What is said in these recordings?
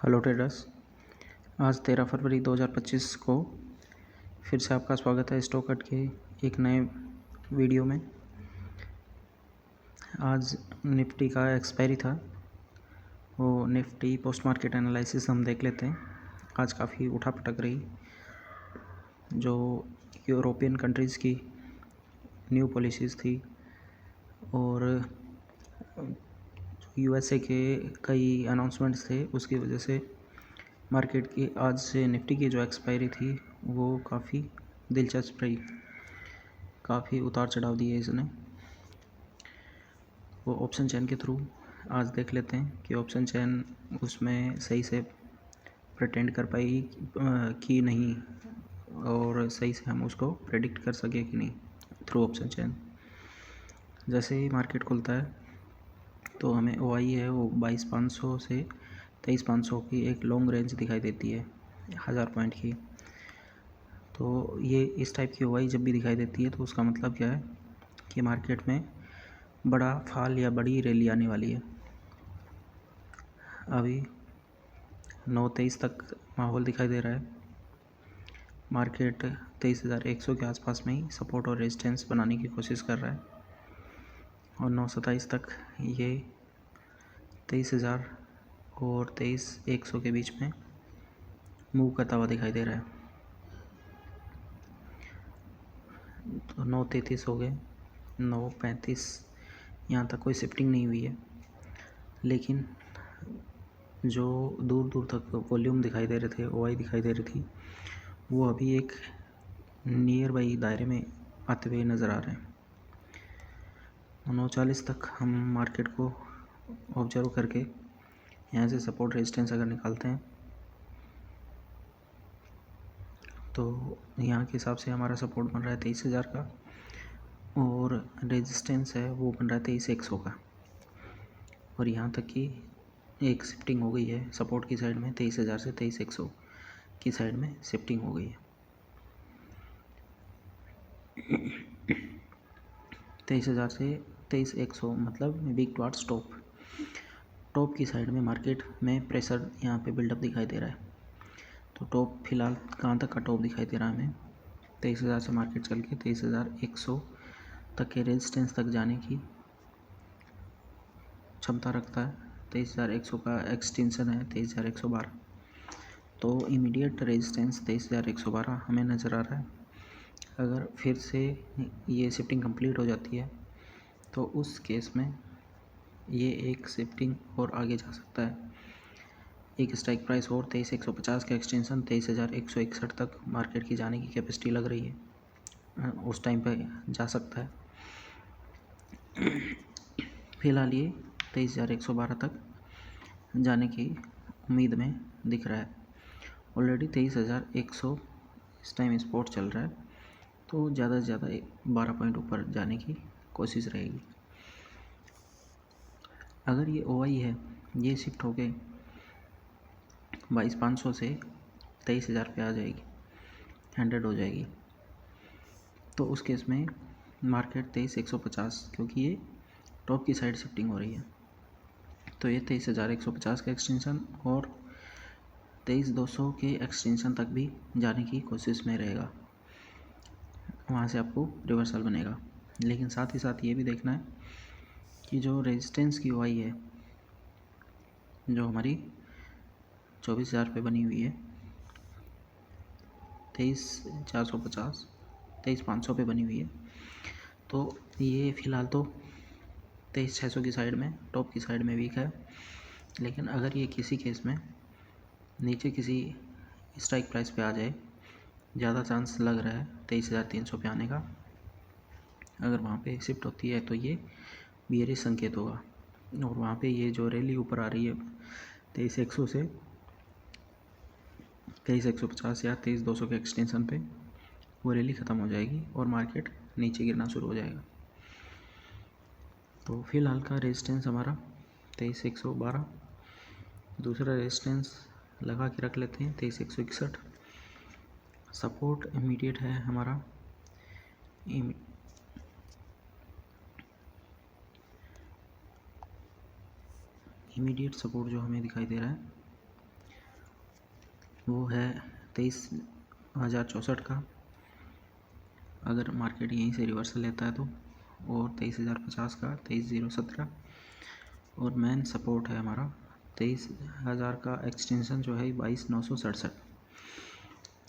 Hello traders. आज 13 फरवरी 2025 को फिर से आपका स्वागत है स्टॉकट के एक नए वीडियो में। आज निफ्टी का एक्सपायरी था, वो निफ्टी पोस्ट मार्केट एनालिसिस हम देख लेते हैं। आज काफ़ी उठा पटक रही। जो यूरोपियन कंट्रीज़ की न्यू पॉलिसीज़ थी और यूएसए के कई अनाउंसमेंट्स थे, उसकी वजह से मार्केट की आज से निफ्टी की जो एक्सपायरी थी वो काफ़ी दिलचस्प रही। काफ़ी उतार चढ़ाव दिए इसने। वो ऑप्शन चेन के थ्रू आज देख लेते हैं कि ऑप्शन चेन उसमें सही से प्रिटेंड कर पाई कि नहीं, और सही से हम उसको प्रेडिक्ट कर सके कि नहीं थ्रू ऑप्शन चेन। जैसे ही मार्केट खुलता है तो हमें OI है वो 22,500 से 23,500 की एक लॉन्ग रेंज दिखाई देती है 1000 पॉइंट की। तो ये इस टाइप की OI जब भी दिखाई देती है तो उसका मतलब क्या है कि मार्केट में बड़ा फॉल या बड़ी रैली आने वाली है। अभी 9:23 तक माहौल दिखाई दे रहा है। मार्केट 23,100 के आसपास में ही सपोर्ट और रेजिस्टेंस बनाने की कोशिश कर रहा है और 9:27 तक ये 23,000 और 23,100 के बीच में मूव करता हुआ दिखाई दे रहा है। तो 9:33 हो गए, 9:35 यहाँ तक कोई शिफ्टिंग नहीं हुई है, लेकिन जो दूर दूर तक वॉल्यूम दिखाई दे रहे थे, OI दिखाई दे रही थी, वो अभी एक नियर बाई दायरे में आते हुए नज़र आ रहे हैं। 9:40 तक हम मार्केट को ऑब्जर्व करके यहाँ से सपोर्ट रेजिस्टेंस अगर निकालते हैं तो यहाँ के हिसाब से हमारा सपोर्ट बन रहा है 23,000 का और रेजिस्टेंस है वो बन रहा है 23,100 का। और यहाँ तक कि एक शिफ्टिंग हो गई है सपोर्ट की साइड में, 23,000 से 23,100 की साइड में शिफ्टिंग हो गई है। 23,000 से 23,100 मतलब वीक टुवर्ड्स टॉप की साइड में मार्केट में प्रेशर यहाँ पे बिल्डअप दिखाई दे रहा है। तो टॉप फिलहाल कहाँ तक का टॉप दिखाई दे रहा है हमें, 23,000 से मार्केट चल के 23,100 तक के रेजिस्टेंस तक जाने की क्षमता रखता है। 23,100 का एक्सटेंशन है 23,112, तो इमीडिएट रेजिस्टेंस 23,112 हमें नज़र आ रहा है। अगर फिर से ये शिफ्टिंग कंप्लीट हो जाती है तो उस केस में ये एक शिफ्टिंग और आगे जा सकता है। एक स्ट्राइक प्राइस और 23,150 का एक्सटेंशन 23,161 तक मार्केट की जाने की कैपेसिटी लग रही है, उस टाइम पे जा सकता है। फिलहाल ये 23,112 तक जाने की उम्मीद में दिख रहा है। ऑलरेडी 23,100 इस टाइम स्पॉट चल रहा है, तो ज़्यादा से ज़्यादा 12 पॉइंट ऊपर जाने की कोशिश रहेगी। अगर ये OI है ये शिफ्ट हो गए 22,500 से 23,000 पे आ जाएगी, 100 हो जाएगी, तो उस केस में मार्केट 23,150, क्योंकि ये टॉप की साइड शिफ्टिंग हो रही है, तो ये 23,150 का एक्सटेंशन और 23,200 के एक्सटेंशन तक भी जाने की कोशिश में रहेगा। वहाँ से आपको रिवर्सल बनेगा। लेकिन साथ ही साथ ये भी देखना है कि जो रेजिस्टेंस की OI है जो हमारी 24,000 पे बनी हुई है, 23,450 23,500 पे बनी हुई है, तो ये फ़िलहाल तो 23,600 की साइड में टॉप की साइड में वीक है। लेकिन अगर ये किसी केस में नीचे किसी स्ट्राइक प्राइस पे आ जाए, ज़्यादा चांस लग रहा है 23,300 पे आने का। अगर वहाँ पे शिफ्ट होती है तो ये बियरिश संकेत होगा और वहाँ पे ये जो रैली ऊपर आ रही है 23,100 से 23,150 या 23,200 के एक्सटेंशन पे, वो रैली ख़त्म हो जाएगी और मार्केट नीचे गिरना शुरू हो जाएगा। तो फिलहाल का रेजिस्टेंस हमारा 23,112, दूसरा रेजिस्टेंस लगा के रख लेते हैं 23,161। सपोर्ट इमीडिएट है हमारा इमीडिएट सपोर्ट जो हमें दिखाई दे रहा है वो है 23,064 का, अगर मार्केट यहीं से रिवर्सल लेता है तो, और 23,050 का 23,017, और मेन सपोर्ट है हमारा 23,000 का एक्सटेंशन जो है 22,967।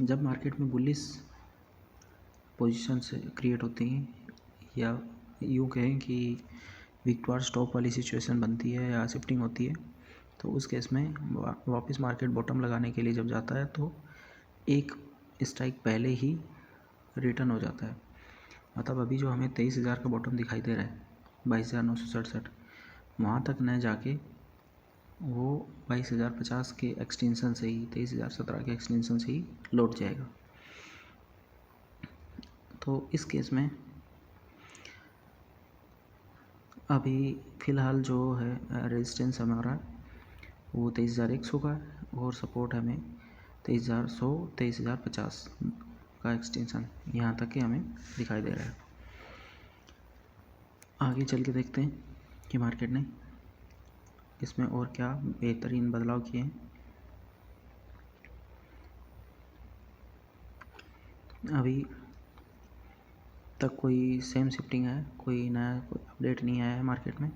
जब मार्केट में बुलिश पोजीशंस क्रिएट होती हैं, या यूँ कहें कि वीक टुवर्ड्स टॉप वाली सिचुएशन बनती है या शिफ्टिंग होती है, तो उस केस में वापस मार्केट बॉटम लगाने के लिए जब जाता है तो एक स्ट्राइक पहले ही रिटर्न हो जाता है। मतलब अभी जो हमें 23,000 का बॉटम दिखाई दे रहा है 22,967, वहाँ तक न जाके वो 22,050 के एक्सटेंशन से ही 23,017 के एक्सटेंशन से ही लौट जाएगा। तो इस केस में अभी फ़िलहाल जो है रेजिस्टेंस हमारा वो 23,100 का है, और सपोर्ट हमें 23,100 23,050 का एक्सटेंशन यहाँ तक के हमें दिखाई दे रहा है। आगे चल के देखते हैं कि मार्केट ने इसमें और क्या बेहतरीन बदलाव किए हैं। अभी तक कोई सेम शिफ्टिंग है, कोई नया कोई अपडेट नहीं आया है मार्केट में।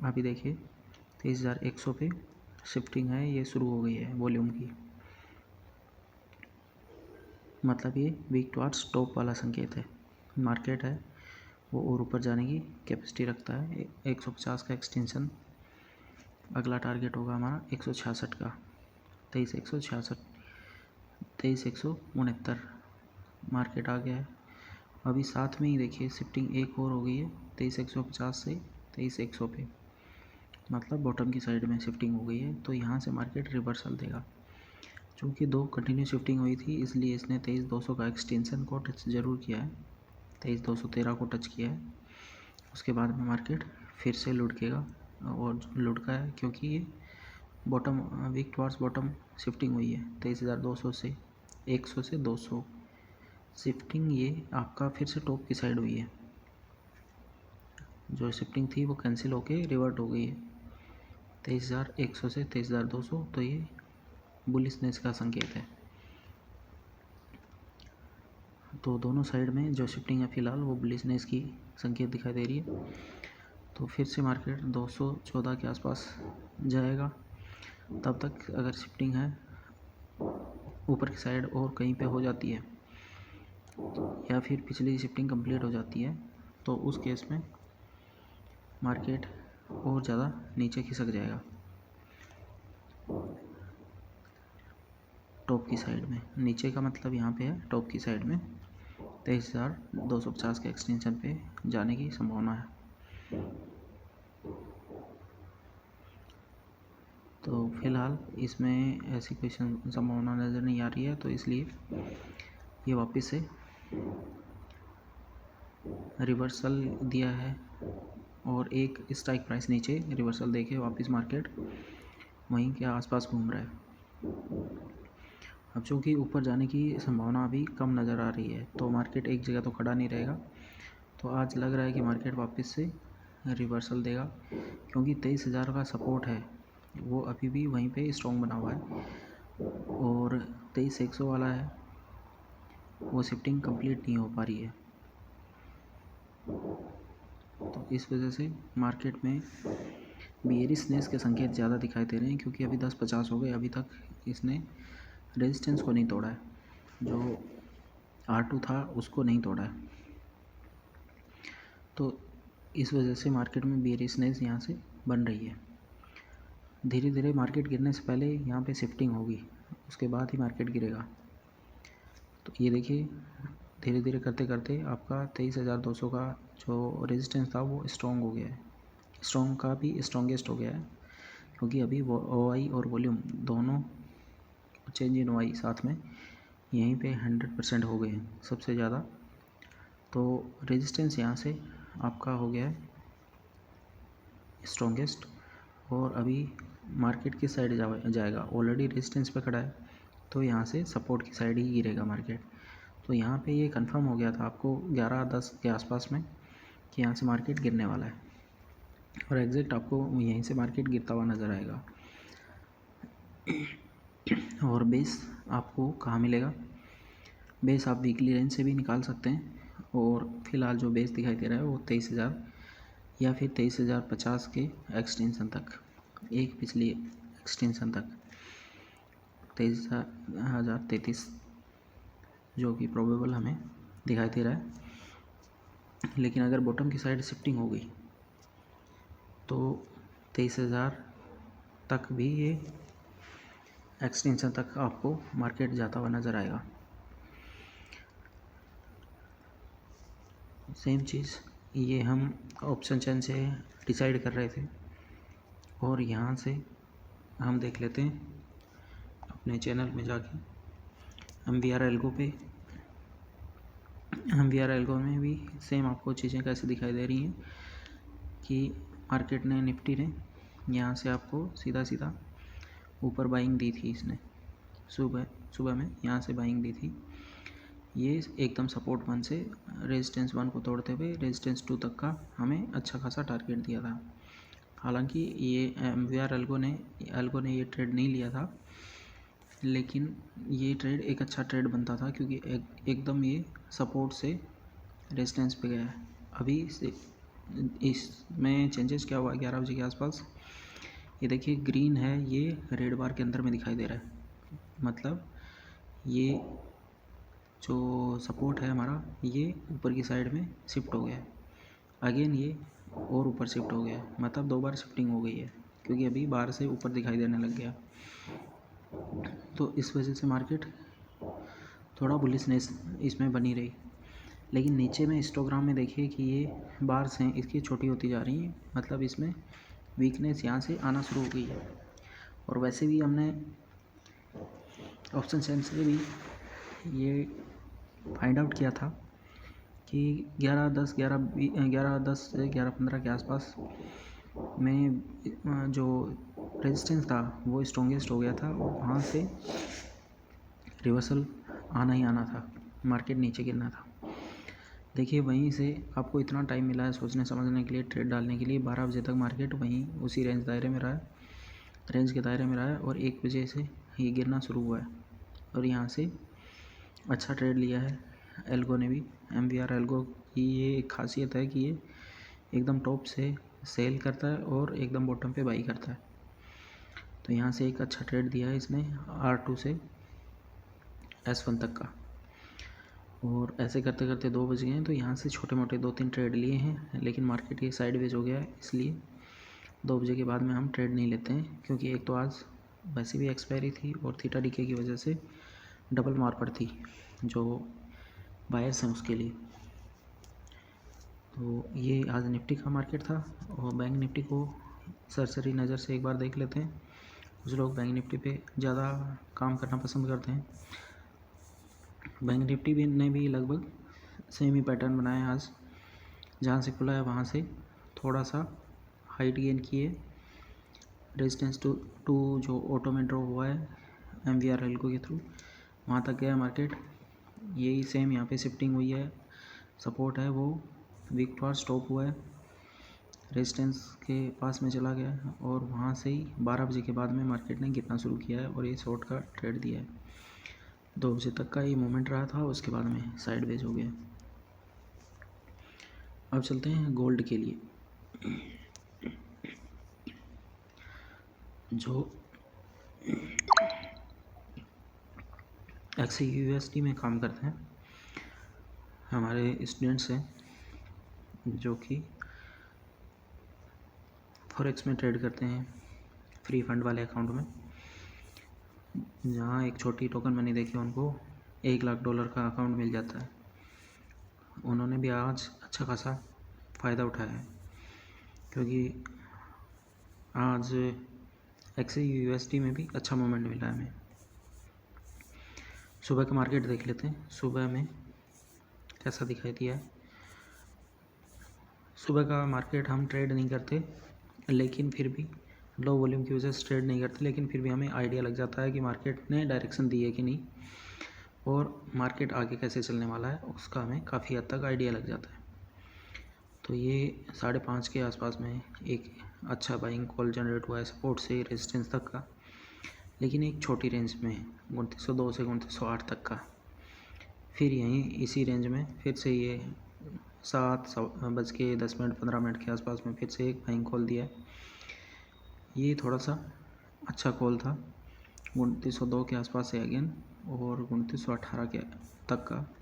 अभी देखिए 23,100 पे शिफ्टिंग है, ये शुरू हो गई है वॉल्यूम की, मतलब ये वीक टुवर्ड्स टॉप वाला संकेत है। मार्केट है वो और ऊपर जाने की कैपेसिटी रखता है। 150 का एक्सटेंशन, अगला टारगेट होगा हमारा 166 का, 23,166 23,169 मार्केट आ गया है। अभी साथ में ही देखिए शिफ्टिंग एक और हो गई है 23,150 से 23,100 पे, मतलब बॉटम की साइड में शिफ्टिंग हो गई है। तो यहाँ से मार्केट रिवर्सल देगा। चूँकि दो कंटिन्यू शिफ्टिंग हुई थी इसलिए इसने 23,200 का एक्सटेंशन को टच ज़रूर किया है, 23,213 को टच किया है। उसके बाद में मार्केट फिर से लुढ़केगा, और लुढ़का है क्योंकि ये bottom week towards bottom shifting हुई है 23,200 से 100 से 200 शिफ्टिंग, ये आपका फिर से टॉप की साइड हुई है। जो शिफ्टिंग थी वो कैंसिल होके रिवर्ट हो गई है 23,100 से 23,200, तो ये बुलिशनेस का संकेत है। तो दोनों साइड में जो शिफ्टिंग है फ़िलहाल वो बुलिशनेस की संकेत दिखाई दे रही है। तो फिर से मार्केट 214 के आसपास जाएगा। तब तक अगर शिफ्टिंग है ऊपर की साइड और कहीं पे हो जाती है, या फिर पिछली शिफ्टिंग कंप्लीट हो जाती है, तो उस केस में मार्केट और ज़्यादा नीचे खिसक जाएगा टॉप की साइड में। नीचे का मतलब यहाँ पे है टॉप की साइड में 23,250 के एक्सटेंशन पे जाने की संभावना है। तो फिलहाल इसमें ऐसी कोई संभावना नज़र नहीं आ रही है, तो इसलिए ये वापस से रिवर्सल दिया है, और एक स्ट्राइक प्राइस नीचे रिवर्सल देके वापस मार्केट वहीं के आसपास घूम रहा है। अब चूँकि ऊपर जाने की संभावना अभी कम नज़र आ रही है, तो मार्केट एक जगह तो खड़ा नहीं रहेगा। तो आज लग रहा है कि मार्केट वापस से रिवर्सल देगा, क्योंकि 23,000 का सपोर्ट है वो अभी भी वहीं पे स्ट्रॉन्ग बना हुआ है, और 23,100 वाला है वो शिफ्टिंग कंप्लीट नहीं हो पा रही है। तो इस वजह से मार्केट में बियरिशनेस के संकेत ज़्यादा दिखाई दे रहे हैं, क्योंकि अभी 10:50 हो गए, अभी तक इसने रेजिस्टेंस को नहीं तोड़ा है, जो R2 था उसको नहीं तोड़ा है। तो इस वजह से मार्केट में बियरिशनेस यहाँ से बन रही है। धीरे धीरे मार्केट गिरने से पहले यहाँ पे शिफ्टिंग होगी, उसके बाद ही मार्केट गिरेगा। तो ये देखिए धीरे धीरे करते करते आपका 23,200 का जो रेजिस्टेंस था वो स्ट्रॉन्ग हो गया है, स्ट्रॉन्ग का भी स्ट्रॉन्गेस्ट हो गया है, क्योंकि अभी OI और वॉल्यूम दोनों चेंज इन OI साथ में यहीं पे 100% हो गए हैं सबसे ज़्यादा। तो रेजिस्टेंस यहाँ से आपका हो गया है स्ट्रॉन्गेस्ट, और अभी मार्केट किस साइड जाएगा, ऑलरेडी रेजिस्टेंस पे खड़ा है, तो यहाँ से सपोर्ट की साइड ही गिरेगा मार्केट। तो यहाँ पे ये कंफर्म हो गया था आपको 11:10 के आसपास में कि यहाँ से मार्केट गिरने वाला है, और एग्जैक्ट आपको यहीं से मार्केट गिरता हुआ नज़र आएगा। और बेस आपको कहाँ मिलेगा? बेस आप वीकली रेंज से भी निकाल सकते हैं और फिलहाल जो बेस दिखाई दे रहा है वो 23,000 या फिर 23,050 के एक्सटेंशन तक, एक पिछली एक्सटेंशन तक 23,033 जो कि प्रोबेबल हमें दिखाई दे रहा है। लेकिन अगर बॉटम की साइड शिफ्टिंग हो गई तो 23,000 तक भी ये एक्सटेंशन तक आपको मार्केट जाता हुआ नज़र आएगा। सेम चीज़ ये हम ऑप्शन चेन से डिसाइड कर रहे थे और यहाँ से हम देख लेते हैं अपने चैनल में जाके MVR एल्गो पे। MVR एल्गो में भी सेम आपको चीज़ें कैसे दिखाई दे रही हैं कि मार्केट ने, निफ्टी ने यहाँ से आपको सीधा सीधा ऊपर बाइंग दी थी। इसने सुबह में यहाँ से बाइंग दी थी। ये एकदम सपोर्ट 1 से रेजिस्टेंस 1 को तोड़ते हुए रेजिस्टेंस 2 तक का हमें अच्छा खासा टारगेट दिया था। हालांकि ये MVR एल्गो ने ये ट्रेड नहीं लिया था, लेकिन ये ट्रेड एक अच्छा ट्रेड बनता था क्योंकि एकदम ये सपोर्ट से रेजिस्टेंस पे गया है। अभी इसमें चेंजेस क्या हुआ 11 बजे के आसपास, ये देखिए ग्रीन है, ये रेड बार के अंदर में दिखाई दे रहा है। मतलब ये जो सपोर्ट है हमारा ये ऊपर की साइड में शिफ्ट हो गया है, अगेन ये और ऊपर शिफ्ट हो गया है। मतलब 2 बार शिफ्टिंग हो गई है क्योंकि अभी बाहर से ऊपर दिखाई देने लग गया। तो इस वजह से मार्केट थोड़ा बुलिशनेस इसमें बनी रही। लेकिन नीचे में हिस्टोग्राम में देखिए कि ये बार्स हैं इसकी छोटी होती जा रही हैं, मतलब इसमें वीकनेस यहाँ से आना शुरू हो गई है। और वैसे भी हमने ऑप्शन चेन से भी ये फाइंड आउट किया था कि 11:10 से 11:15 के आसपास में जो रेजिस्टेंस था वो स्ट्रॉन्गेस्ट हो गया था और वहाँ से रिवर्सल आना ही आना था, मार्केट नीचे गिरना था। देखिए वहीं से आपको इतना टाइम मिला है सोचने समझने के लिए, ट्रेड डालने के लिए। 12 बजे तक मार्केट वहीं उसी रेंज के दायरे में रहा है और 1 बजे से ये गिरना शुरू हुआ है और यहाँ से अच्छा ट्रेड लिया है एल्गो ने भी। MVR एल्गो की ये एक खासियत है कि ये एकदम टॉप से सेल करता है और एकदम बॉटम पे बाई करता है। तो यहाँ से एक अच्छा ट्रेड दिया है इसने R2 से S1 तक का, और ऐसे करते करते 2 बज गए हैं। तो यहाँ से छोटे मोटे 2-3 ट्रेड लिए हैं, लेकिन मार्केट ये साइडवेज हो गया है, इसलिए 2 बजे के बाद में हम ट्रेड नहीं लेते हैं क्योंकि एक तो आज वैसे भी एक्सपायरी थी और थीटा डीके की वजह से डबल मार्कर थी जो बायर्स हैं उसके लिए। तो ये आज निफ्टी का मार्केट था और बैंक निफ्टी को सरसरी नज़र से एक बार देख लेते हैं। कुछ लोग बैंक निफ्टी पे ज़्यादा काम करना पसंद करते हैं। बैंक निफ्टी ने भी लगभग सेम ही पैटर्न बनाया है आज, जहाँ से खुला है वहाँ से थोड़ा सा हाइट गेन किए, रेजिस्टेंस टू जो ऑटो में ड्रॉ हुआ है MVR एल्गो के थ्रू वहाँ तक गया मार्केट। यही सेम यहाँ पे शिफ्टिंग हुई है, सपोर्ट है वो वीक टू स्टॉप हुआ है, रेजिस्टेंस के पास में चला गया है और वहाँ से ही 12 बजे के बाद में मार्केट ने गिरना शुरू किया है और ये शॉर्ट का ट्रेड दिया है। 2 बजे तक का ये मोमेंट रहा था, उसके बाद में साइडवेज हो गया। अब चलते हैं गोल्ड के लिए। जो XAUUSD में काम करते हैं हमारे स्टूडेंट्स हैं जो कि फॉरेक्स में ट्रेड करते हैं फ्री फंड वाले अकाउंट में, जहाँ एक छोटी टोकन मनी देके उनको $1 लाख का अकाउंट मिल जाता है। उन्होंने भी आज अच्छा खासा फ़ायदा उठाया है क्योंकि आज XAUUSD में भी अच्छा मोमेंट मिला है हमें। सुबह का मार्केट देख लेते हैं, सुबह में कैसा दिखाई दिया है। सुबह का मार्केट हम ट्रेड नहीं करते, लेकिन फिर भी लो वॉल्यूम की वजह से ट्रेड नहीं करते, लेकिन फिर भी हमें आइडिया लग जाता है कि मार्केट ने डायरेक्शन दी है कि नहीं और मार्केट आगे कैसे चलने वाला है, उसका हमें काफ़ी हद तक आइडिया लग जाता है। तो ये 5:30 के आसपास में एक अच्छा बाइंग कॉल जनरेट हुआ है सपोर्ट से रेजिस्टेंस तक का, लेकिन एक छोटी रेंज में 2902 से 2908 तक का। फिर यहीं इसी रेंज में फिर से ये 7:10 के आसपास में फिर से एक बाइंग कॉल दिया है। ये थोड़ा सा अच्छा कॉल था 2902 के आसपास से अगेन, और 2918 के तक का,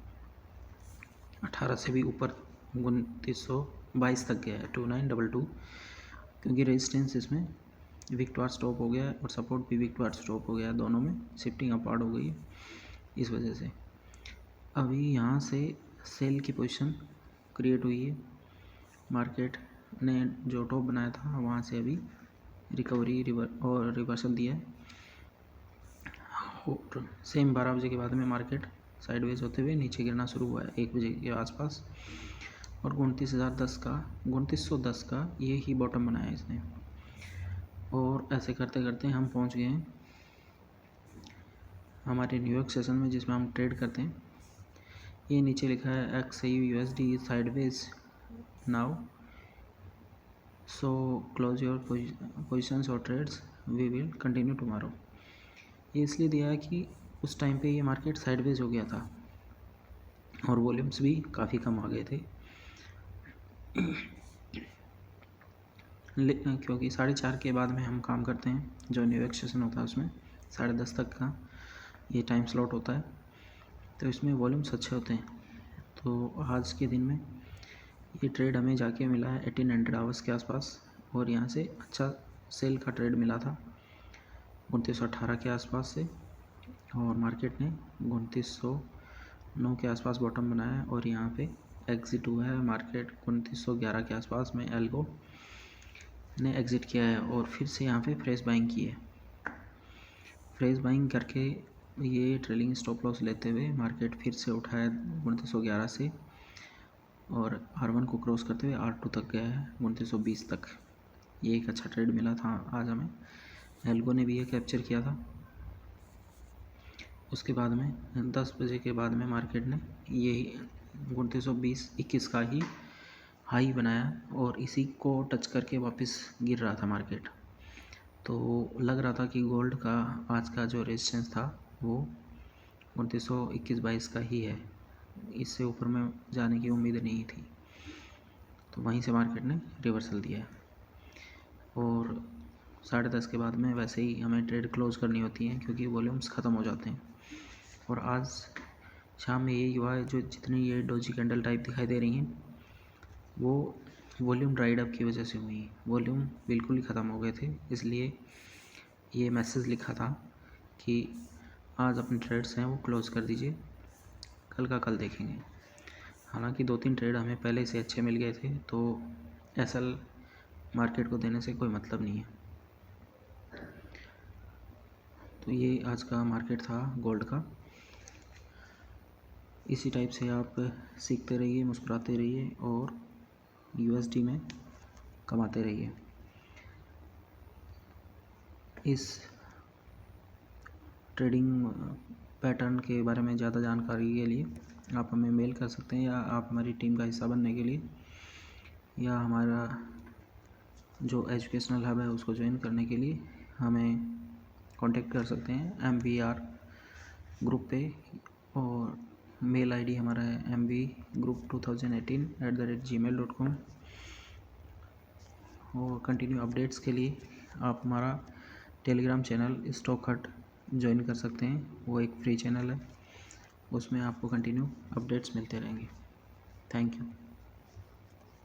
18 से भी ऊपर 2922 तक गया है 2922, क्योंकि रेजिस्टेंस इसमें वीक टू स्टॉप हो गया है और सपोर्ट भी वीक टू स्टॉप हो गया है, दोनों में शिफ्टिंग अपार्ट हो गई है इस वजह से। अभी यहाँ से सेल की पोजीशन क्रिएट हुई है, मार्केट ने जो टॉप बनाया था वहाँ से अभी रिकवरी रिवर्सल दिया है, और सेम 12 बजे के बाद में मार्केट साइडवेज होते हुए नीचे गिरना शुरू हुआ है 1 बजे के आसपास, और 2910 का ये ही बॉटम बनाया है इसने। और ऐसे करते करते हम पहुंच गए हैं हमारे न्यूयॉर्क सेशन में, जिसमें हम ट्रेड करते हैं। ये नीचे लिखा है XAU/USD sideways now, so close your positions और trades, we will continue tomorrow. ये इसलिए दिया है कि उस टाइम पे ये मार्केट साइडवेज हो गया था और वॉल्यूम्स भी काफ़ी कम आ गए थे क्योंकि 4:30 के बाद में हम काम करते हैं, जो न्यूयॉर्क सेशन होता है उसमें 10:30 तक का ये टाइम स्लॉट होता है, तो इसमें वॉल्यूम्स अच्छे होते हैं। तो आज के दिन में ये ट्रेड हमें जाके मिला है 1800 आवर्स के आसपास, और यहाँ से अच्छा सेल का ट्रेड मिला था 2918 के आसपास से, और मार्केट ने 2909 के आसपास बॉटम बनाया है, और यहाँ पे एग्ज़िट हुआ है मार्केट 2911 के आसपास में। एल्गो ने एग्ज़िट किया है और फिर से यहाँ पे फ्रेश बाइंग की है। फ्रेश बाइंग करके ये ट्रेलिंग स्टॉप लॉस लेते हुए मार्केट फिर से उठा है 2911 से, और R1 को क्रॉस करते हुए R2 तक गया है 2920 तक। ये एक अच्छा ट्रेड मिला था आज हमें। एल्गो ने भी ये कैप्चर किया था। उसके बाद में 10 बजे के बाद में मार्केट ने यही 2920-21 का ही हाई बनाया, और इसी को टच करके वापस गिर रहा था मार्केट। तो लग रहा था कि गोल्ड का आज का जो रेजिस्टेंस था वो 2921-22 का ही है, इससे ऊपर में जाने की उम्मीद नहीं थी। तो वहीं से मार्केट ने रिवर्सल दिया है, और 10:30 के बाद में वैसे ही हमें ट्रेड क्लोज करनी होती है क्योंकि वॉल्यूम्स ख़त्म हो जाते हैं। और आज शाम में यही हुआ है, जो जितनी ये डोजी कैंडल टाइप दिखाई दे रही हैं वो वॉल्यूम ड्राइड अप की वजह से हुई। वॉल्यूम बिल्कुल ही ख़त्म हो गए थे, इसलिए ये मैसेज लिखा था कि आज अपने ट्रेड्स हैं वो क्लोज़ कर दीजिए, कल का कल देखेंगे। हालांकि 2-3 ट्रेड हमें पहले से अच्छे मिल गए थे, तो एसएल मार्केट को देने से कोई मतलब नहीं है। तो ये आज का मार्केट था गोल्ड का। इसी टाइप से आप सीखते रहिए, मुस्कुराते रहिए और USD में कमाते रहिए। इस ट्रेडिंग पैटर्न के बारे में ज़्यादा जानकारी के लिए आप हमें मेल कर सकते हैं, या आप हमारी टीम का हिस्सा बनने के लिए या हमारा जो एजुकेशनल हब है उसको ज्वाइन करने के लिए हमें कांटेक्ट कर सकते हैं MVR ग्रुप पे, और मेल आईडी हमारा है mvgroup2018@gmail.com। और कंटिन्यू अपडेट्स के लिए आप हमारा टेलीग्राम चैनल स्टॉक हट ज्वाइन कर सकते हैं, वो एक फ्री चैनल है, उसमें आपको कंटिन्यू अपडेट्स मिलते रहेंगे। Thank you.